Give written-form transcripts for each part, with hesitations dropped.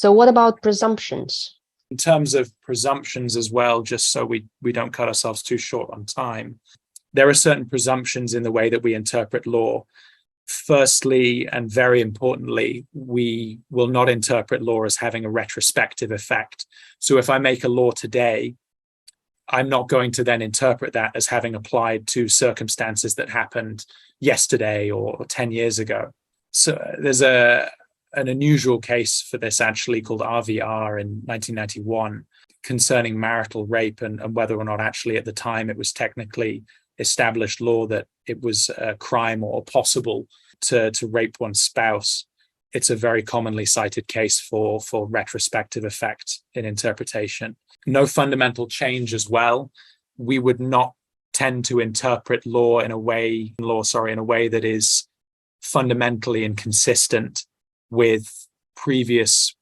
So what about presumptions? In terms of presumptions as well, just so we don't cut ourselves too short on time, there are certain presumptions in the way that we interpret law. Firstly, and very importantly, we will not interpret law as having a retrospective effect. So if I make a law today, I'm not going to then interpret that as having applied to circumstances that happened yesterday or 10 years ago. So there's an unusual case for this actually called RVR in 1991 concerning marital rape and whether or not actually at the time it was technically established law that it was a crime or possible to rape one's spouse. It's a very commonly cited case for retrospective effect in interpretation. No fundamental change as well. We would not tend to interpret law in a way that is fundamentally inconsistent with previous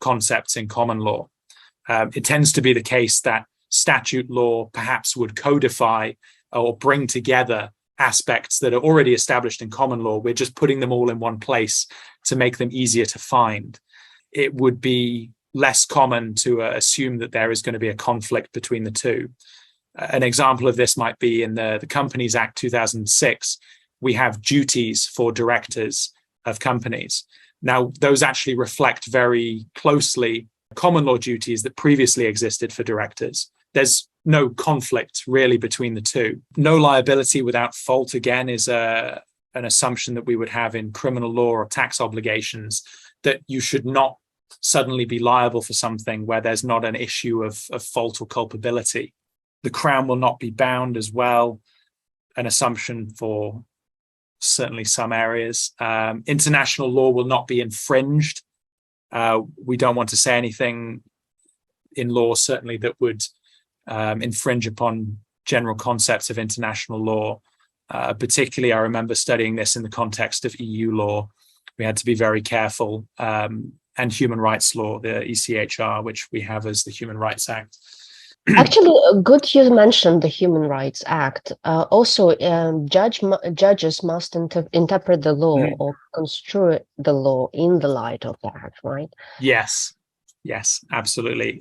concepts in common law. It tends to be the case that statute law perhaps would codify or bring together aspects that are already established in common law. We're just putting them all in one place to make them easier to find. It would be less common to assume that there is going to be a conflict between the two. An example of this might be in the Companies Act 2006. We have duties for directors of companies. Now, those actually reflect very closely common law duties that previously existed for directors. There's no conflict really between the two. No liability without fault, again, is an assumption that we would have in criminal law or tax obligations, that you should not suddenly be liable for something where there's not an issue of fault or culpability. The Crown will not be bound as well, an assumption for certainly some areas. International law will not be infringed. We don't want to say anything in law, certainly, that would infringe upon general concepts of international law. Particularly, I remember studying this in the context of EU law. We had to be very careful. And human rights law, the ECHR, which we have as the Human Rights Act. Actually, good you mentioned the Human Rights Act. Also, judges must interpret the law or construe the law in the light of the act, right? Yes, absolutely.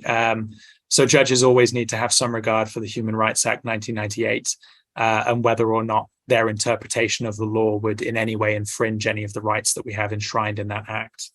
So judges always need to have some regard for the Human Rights Act 1998 and whether or not their interpretation of the law would in any way infringe any of the rights that we have enshrined in that act.